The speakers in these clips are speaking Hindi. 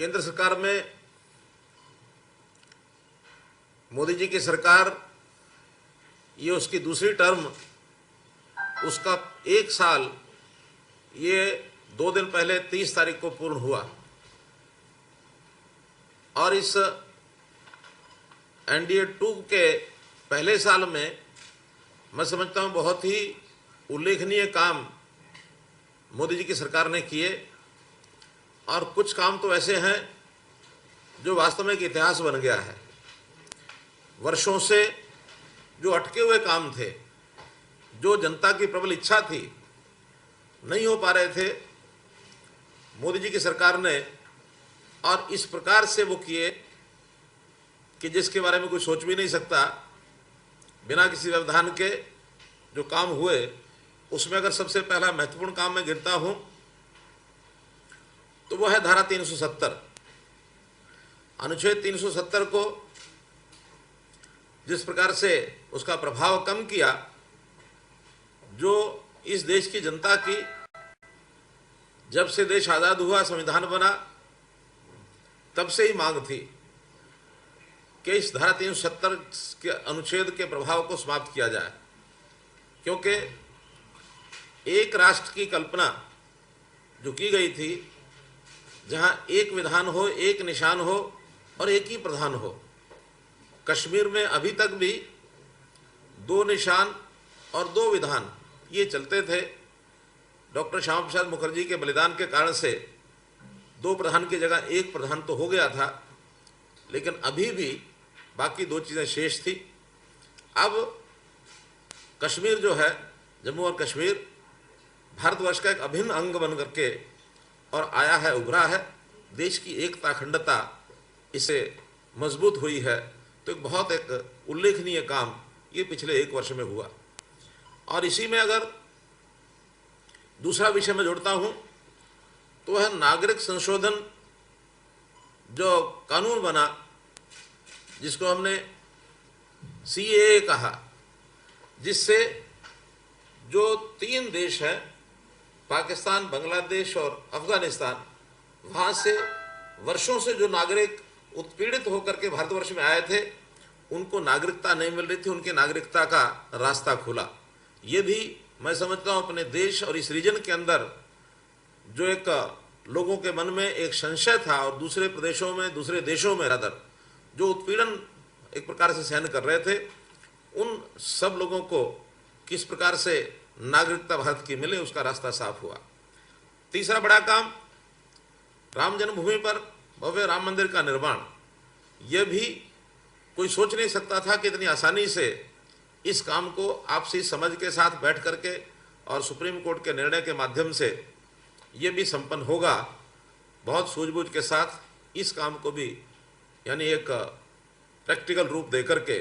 केंद्र सरकार में मोदी जी की सरकार, ये उसकी दूसरी टर्म, उसका 1 साल ये 2 दिन पहले 30 तारीख को पूर्ण हुआ और इस NDA 2 के पहले साल में मैं समझता हूँ बहुत ही उल्लेखनीय काम मोदी जी की सरकार ने किए और कुछ काम तो ऐसे हैं जो वास्तव में एक इतिहास बन गया है। वर्षों से जो अटके हुए काम थे, जो जनता की प्रबल इच्छा थी, नहीं हो पा रहे थे, मोदी जी की सरकार ने और इस प्रकार से वो किए कि जिसके बारे में कोई सोच भी नहीं सकता। बिना किसी व्यवधान के जो काम हुए, उसमें अगर सबसे पहला महत्वपूर्ण काम मैं गिनता हूं तो वो है धारा 370। अनुच्छेद 370 को जिस प्रकार से उसका प्रभाव कम किया, जो इस देश की जनता की जब से देश आज़ाद हुआ, संविधान बना, तब से ही मांग थी कि इस धारा 370 के अनुच्छेद के प्रभाव को समाप्त किया जाए, क्योंकि एक राष्ट्र की कल्पना जो की गई थी, जहां एक विधान हो, एक निशान हो और एक ही प्रधान हो। कश्मीर में अभी तक भी 2 निशान और 2 विधान ये चलते थे। डॉक्टर श्यामा प्रसाद मुखर्जी के बलिदान के कारण से 2 प्रधान की जगह 1 प्रधान तो हो गया था, लेकिन अभी भी बाकी 2 चीज़ें शेष थी। अब कश्मीर जो है, जम्मू और कश्मीर, भारतवर्ष का एक अभिन्न अंग बन करके और आया है, उभरा है। देश की एकता, अखंडता इसे मजबूत हुई है। तो एक उल्लेखनीय काम ये पिछले 1 वर्ष में हुआ। और इसी में अगर दूसरा विषय में जोड़ता हूं तो वह नागरिक संशोधन जो कानून बना, जिसको हमने CAA कहा, जिससे जो 3 देश हैं, पाकिस्तान, बांग्लादेश और अफगानिस्तान, वहाँ से वर्षों से जो नागरिक उत्पीड़ित होकर के भारतवर्ष में आए थे, उनको नागरिकता नहीं मिल रही थी, उनकी नागरिकता का रास्ता खुला। ये भी मैं समझता हूँ अपने देश और इस रीजन के अंदर जो एक लोगों के मन में एक संशय था और दूसरे प्रदेशों में, दूसरे देशों में रादर जो उत्पीड़न एक प्रकार से सहन कर रहे थे, उन सब लोगों को किस प्रकार से नागरिकता भारत की मिले, उसका रास्ता साफ हुआ। तीसरा बड़ा काम, राम जन्मभूमि पर भव्य राम मंदिर का निर्माण। यह भी कोई सोच नहीं सकता था कि इतनी आसानी से इस काम को आपसी समझ के साथ बैठ करके और सुप्रीम कोर्ट के निर्णय के माध्यम से ये भी संपन्न होगा। बहुत सूझबूझ के साथ इस काम को भी, यानी एक प्रैक्टिकल रूप दे करके,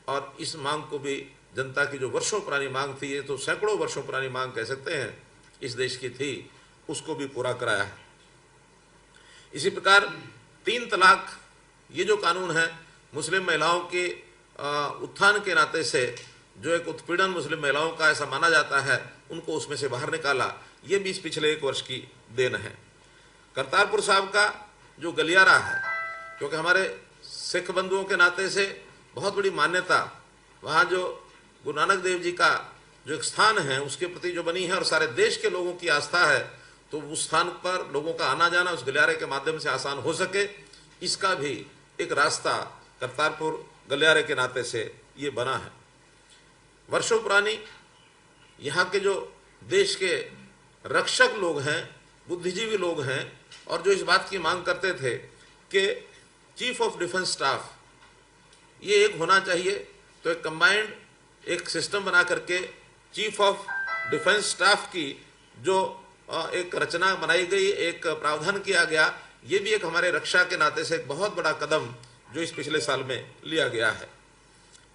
और इस मांग को भी, जनता की जो वर्षों पुरानी मांग थी, ये तो सैकड़ों वर्षों पुरानी मांग कह सकते हैं, इस देश की थी, उसको भी पूरा कराया है। इसी प्रकार 3 तलाक ये जो कानून है, मुस्लिम महिलाओं के उत्थान के नाते से जो एक उत्पीड़न मुस्लिम महिलाओं का ऐसा माना जाता है, उनको उसमें से बाहर निकाला। ये भी इस पिछले 1 वर्ष की देन है। करतारपुर साहब का जो गलियारा है, क्योंकि हमारे सिख बंधुओं के नाते से बहुत बड़ी मान्यता वहाँ जो गुरु नानक देव जी का जो एक स्थान है उसके प्रति जो बनी है और सारे देश के लोगों की आस्था है, तो उस स्थान पर लोगों का आना जाना उस गलियारे के माध्यम से आसान हो सके, इसका भी एक रास्ता करतारपुर गलियारे के नाते से ये बना है। वर्षों पुरानी यहाँ के जो देश के रक्षक लोग हैं, बुद्धिजीवी लोग हैं, और जो इस बात की मांग करते थे कि चीफ ऑफ डिफेंस स्टाफ ये एक होना चाहिए, तो एक कंबाइंड एक सिस्टम बना करके चीफ ऑफ डिफेंस स्टाफ की जो एक रचना बनाई गई, एक प्रावधान किया गया, ये भी एक हमारे रक्षा के नाते से एक बहुत बड़ा कदम जो इस पिछले साल में लिया गया है।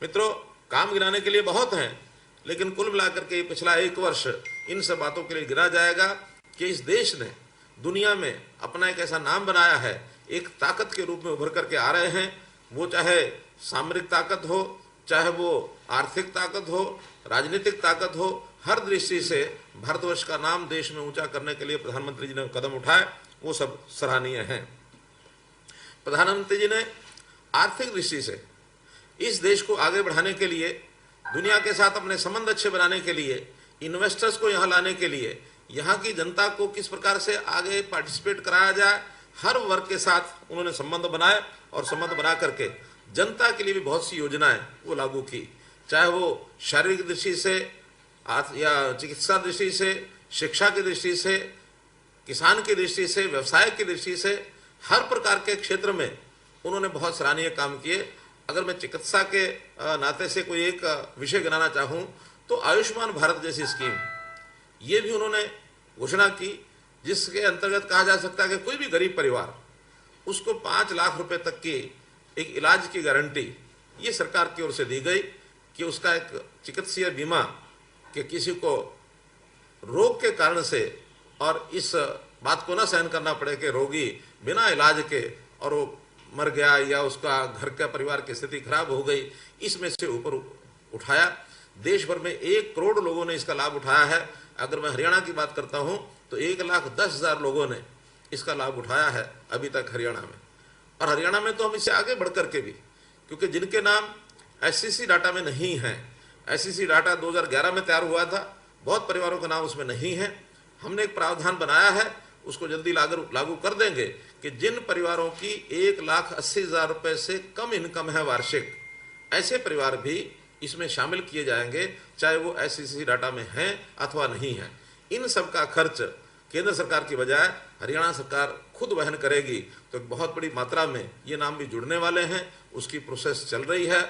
मित्रों, काम गिनाने के लिए बहुत हैं, लेकिन कुल मिलाकर के पिछला 1 वर्ष इन सब बातों के लिए गिना जाएगा कि इस देश ने दुनिया में अपना एक ऐसा नाम बनाया है, एक ताकत के रूप में उभर करके आ रहे हैं। वो चाहे सामरिक ताकत हो, चाहे वो आर्थिक ताकत हो, राजनीतिक ताकत हो, हर दृष्टि से भारतवर्ष का नाम देश में ऊंचा करने के लिए प्रधानमंत्री जी ने कदम उठाए, वो सब सराहनीय हैं। प्रधानमंत्री जी ने आर्थिक दृष्टि से इस देश को आगे बढ़ाने के लिए, दुनिया के साथ अपने संबंध अच्छे बनाने के लिए, इन्वेस्टर्स को यहाँ लाने के लिए, यहाँ की जनता को किस प्रकार से आगे पार्टिसिपेट कराया जाए, हर वर्ग के साथ उन्होंने संबंध बनाए और संबंध बना करके जनता के लिए भी बहुत सी योजनाएं वो लागू की, चाहे वो शारीरिक दृष्टि से या चिकित्सा दृष्टि से, शिक्षा की दृष्टि से, किसान की दृष्टि से, व्यवसाय की दृष्टि से, हर प्रकार के क्षेत्र में उन्होंने बहुत सराहनीय काम किए। अगर मैं चिकित्सा के नाते से कोई एक विषय गिनाना चाहूँ तो आयुष्मान भारत जैसी स्कीम, ये भी उन्होंने घोषणा की, जिसके अंतर्गत कहा जा सकता है कि कोई भी गरीब परिवार उसको 5 लाख रुपए तक की एक इलाज की गारंटी ये सरकार की ओर से दी गई कि उसका एक चिकित्सीय बीमा कि किसी को रोग के कारण से और इस बात को ना सहन करना पड़े कि रोगी बिना इलाज के और वो मर गया या उसका घर का परिवार की स्थिति खराब हो गई, इसमें से ऊपर उठाया। देश भर में 1 करोड़ लोगों ने इसका लाभ उठाया है। अगर मैं हरियाणा की बात करता हूं तो 1,10,000 लोगों ने इसका लाभ उठाया है अभी तक हरियाणा में। और हरियाणा में तो हम इससे आगे बढ़ करके भी, क्योंकि जिनके नाम SCC डाटा में नहीं है, SCC डाटा 2011 में तैयार हुआ था, बहुत परिवारों का नाम उसमें नहीं है, हमने एक प्रावधान बनाया है, उसको जल्दी लागू कर देंगे कि जिन परिवारों की 1,80,000 रुपए से कम इनकम है वार्षिक, ऐसे परिवार भी इसमें शामिल किए जाएंगे, चाहे वो SCC डाटा में हैं अथवा नहीं है। इन सब का खर्च केंद्र सरकार की बजाय हरियाणा सरकार खुद वहन करेगी, तो एक बहुत बड़ी मात्रा में ये नाम भी जुड़ने वाले हैं। उसकी प्रोसेस चल रही है।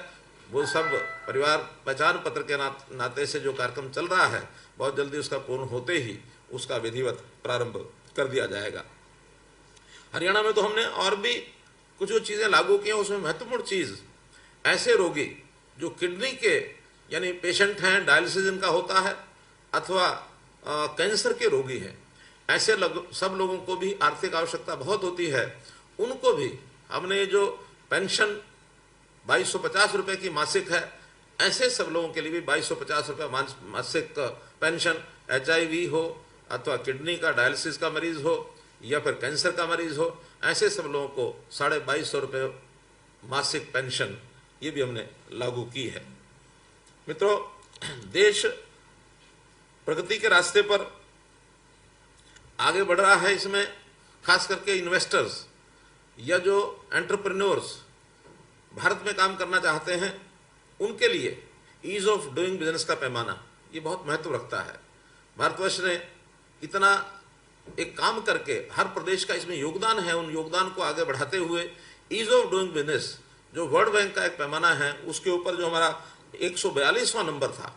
वो सब परिवार पहचान पत्र के नाते से जो कार्यक्रम चल रहा है, बहुत जल्दी उसका पूर्ण होते ही उसका विधिवत प्रारंभ कर दिया जाएगा। हरियाणा में तो हमने और भी कुछ जो चीज़ें लागू की हैं, उसमें महत्वपूर्ण चीज़, ऐसे रोगी जो किडनी के यानी पेशेंट हैं, डायलिसिस इनका होता है, अथवा कैंसर के रोगी हैं, ऐसे सब लोगों को भी आर्थिक आवश्यकता बहुत होती है, उनको भी हमने जो पेंशन 2250 रुपये की मासिक है, ऐसे सब लोगों के लिए भी 2250 रुपये मासिक पेंशन, HIV हो अथवा किडनी का डायलिसिस का मरीज हो या फिर कैंसर का मरीज हो, ऐसे सब लोगों को 2250 रुपये मासिक पेंशन ये भी हमने लागू की है। मित्रों, देश प्रगति के रास्ते पर आगे बढ़ रहा है। इसमें खास करके इन्वेस्टर्स या जो एंटरप्रेन्योर्स भारत में काम करना चाहते हैं, उनके लिए ईज ऑफ डूइंग बिजनेस का पैमाना ये बहुत महत्व रखता है। भारतवर्ष ने इतना एक काम करके हर प्रदेश का इसमें योगदान है, उन योगदान को आगे बढ़ाते हुए ईज ऑफ डूइंग बिजनेस जो वर्ल्ड बैंक का एक पैमाना है, उसके ऊपर जो हमारा 142वां नंबर था,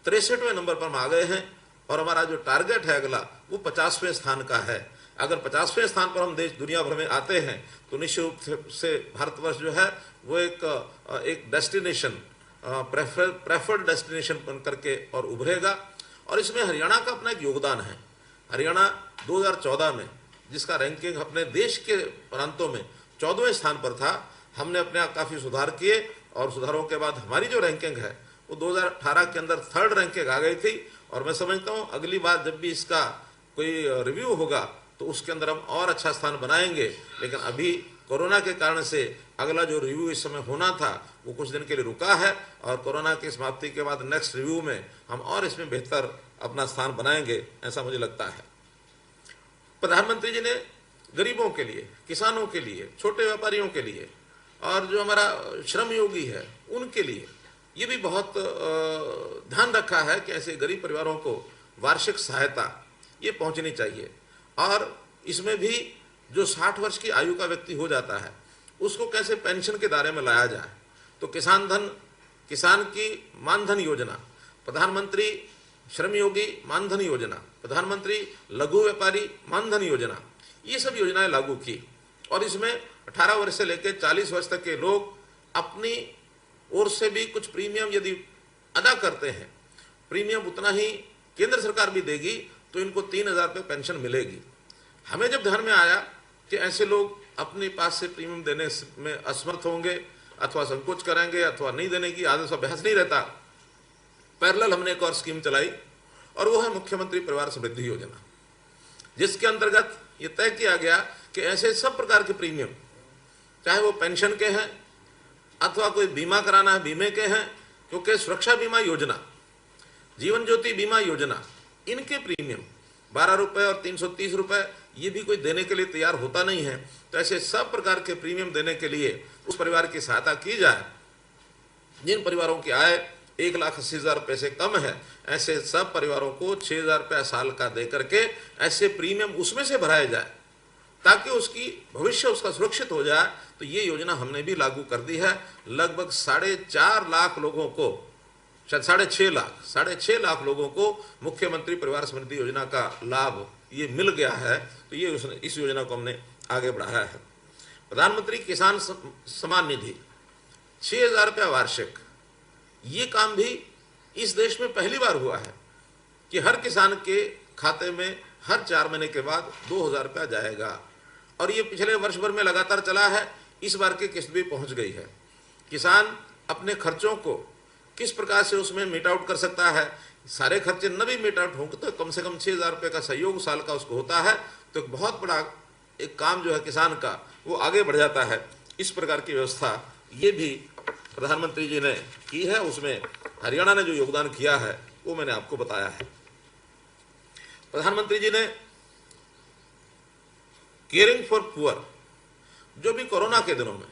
63वें नंबर पर हम आ गए हैं। और हमारा जो टारगेट है अगला, वो 50वें स्थान का है। अगर 50वें स्थान पर हम देश दुनिया भर में आते हैं तो निश्चित रूप से भारतवर्ष जो है वो एक डेस्टिनेशन, प्रेफर्ड डेस्टिनेशन बन करके और उभरेगा। और इसमें हरियाणा का अपना एक योगदान है। हरियाणा 2014 में जिसका रैंकिंग अपने देश के प्रांतों में 14वें स्थान पर था, हमने अपने आप काफ़ी सुधार किए और सुधारों के बाद हमारी जो रैंकिंग है वो 2018 के अंदर 3rd रैंकिंग आ गई थी। और मैं समझता हूँ अगली बार जब भी इसका कोई रिव्यू होगा तो उसके अंदर हम और अच्छा स्थान बनाएंगे। लेकिन अभी कोरोना के कारण से अगला जो रिव्यू इस समय होना था वो कुछ दिन के लिए रुका है, और कोरोना की समाप्ति के बाद नेक्स्ट रिव्यू में हम और इसमें बेहतर अपना स्थान बनाएंगे, ऐसा मुझे लगता है। प्रधानमंत्री जी ने गरीबों के लिए, किसानों के लिए, छोटे व्यापारियों के लिए और जो हमारा श्रम योगी है उनके लिए ये भी बहुत ध्यान रखा है कि ऐसे गरीब परिवारों को वार्षिक सहायता ये पहुंचनी चाहिए। और इसमें भी जो 60 वर्ष की आयु का व्यक्ति हो जाता है उसको कैसे पेंशन के दायरे में लाया जाए। तो किसान की मानधन योजना, प्रधानमंत्री श्रम योगी मानधन योजना, प्रधानमंत्री लघु व्यापारी मानधन योजना, ये सब योजनाएं लागू की। और इसमें 18 वर्ष से लेकर 40 वर्ष तक के लोग अपनी ओर से भी कुछ प्रीमियम यदि अदा करते हैं, प्रीमियम उतना ही केंद्र सरकार भी देगी, तो इनको 3,000 रुपये पेंशन मिलेगी। हमें जब ध्यान में आया कि ऐसे लोग अपने पास से प्रीमियम देने में असमर्थ होंगे अथवा संकोच करेंगे अथवा नहीं देने की आदत से बहस नहीं रहता, पैरेलल हमने एक और स्कीम चलाई और वो है मुख्यमंत्री परिवार समृद्धि योजना, जिसके अंतर्गत ये तय किया गया कि ऐसे सब प्रकार के प्रीमियम चाहे वो पेंशन के हैं अथवा कोई बीमा कराना है बीमे के हैं, क्योंकि सुरक्षा बीमा योजना, जीवन ज्योति बीमा योजना, इनके प्रीमियम 12 रुपये और 330 रुपये ये भी कोई देने के लिए तैयार होता नहीं है। तो ऐसे सब प्रकार के प्रीमियम देने के लिए उस परिवार की सहायता की जाए जिन परिवारों की आय 1,80,000 रुपये से कम है। ऐसे सब परिवारों को 6,000 रुपया साल का दे करके ऐसे प्रीमियम उसमें से भराया जाए ताकि उसकी भविष्य उसका सुरक्षित हो जाए। तो ये योजना हमने भी लागू कर दी है। लगभग 4.5 लाख लोगों को, शायद 6.5 लाख लोगों को मुख्यमंत्री परिवार समृद्धि योजना का लाभ ये मिल गया है। तो ये इस योजना को हमने आगे बढ़ाया है। प्रधानमंत्री किसान सम्मान निधि 6,000 रुपया वार्षिक, ये काम भी इस देश में पहली बार हुआ है कि हर किसान के खाते में हर 4 महीने के बाद 2,000 रुपया जाएगा। और ये पिछले वर्ष भर में लगातार चला है, इस बार की किस्त भी पहुंच गई है। किसान अपने खर्चों को किस प्रकार से उसमें मीट आउट कर सकता है, सारे खर्चे न भी मीट आउट होंगे तो कम से कम 6,000 रुपये का सहयोग साल का उसको होता है। तो एक बहुत बड़ा एक काम जो है किसान का वो आगे बढ़ जाता है। इस प्रकार की व्यवस्था ये भी प्रधानमंत्री जी ने की है। उसमें हरियाणा ने जो योगदान किया है वो मैंने आपको बताया है। प्रधानमंत्री जी ने केयरिंग फॉर पुअर, जो भी कोरोना के दिनों में,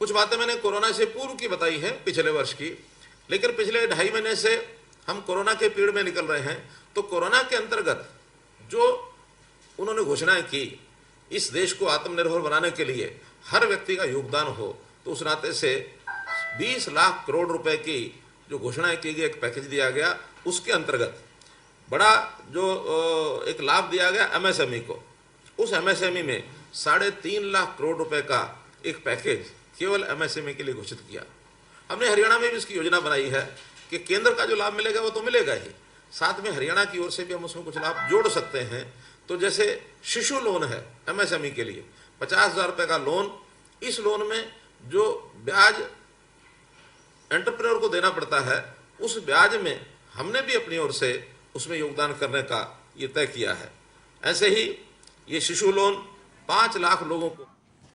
कुछ बातें मैंने कोरोना से पूर्व की बताई है पिछले वर्ष की, लेकिन पिछले 2.5 महीने से हम कोरोना के पीड़ में निकल रहे हैं। तो कोरोना के अंतर्गत जो उन्होंने घोषणाएं की, इस देश को आत्मनिर्भर बनाने के लिए हर व्यक्ति का योगदान हो, तो उस नाते से 20 लाख करोड़ रुपए की जो घोषणाएं की गई, एक पैकेज दिया गया। उसके अंतर्गत बड़ा जो एक लाभ दिया गया एमएसएमई को। उस एमएसएमई में 3.5 लाख करोड़ रुपए का एक पैकेज केवल एमएसएमई के लिए घोषित किया। हमने हरियाणा में भी इसकी योजना बनाई है कि केंद्र का जो लाभ मिलेगा वो तो मिलेगा ही, साथ में हरियाणा की ओर से भी हम उसमें कुछ लाभ जोड़ सकते हैं। तो जैसे शिशु लोन है एमएसएमई के लिए 50,000 रुपये का लोन, इस लोन में जो ब्याज एंटरप्रेन्योर को देना पड़ता है, उस ब्याज में हमने भी अपनी ओर से उसमें योगदान करने का ये तय किया है। ऐसे ही ये शिशु लोन 5 लाख लोगों को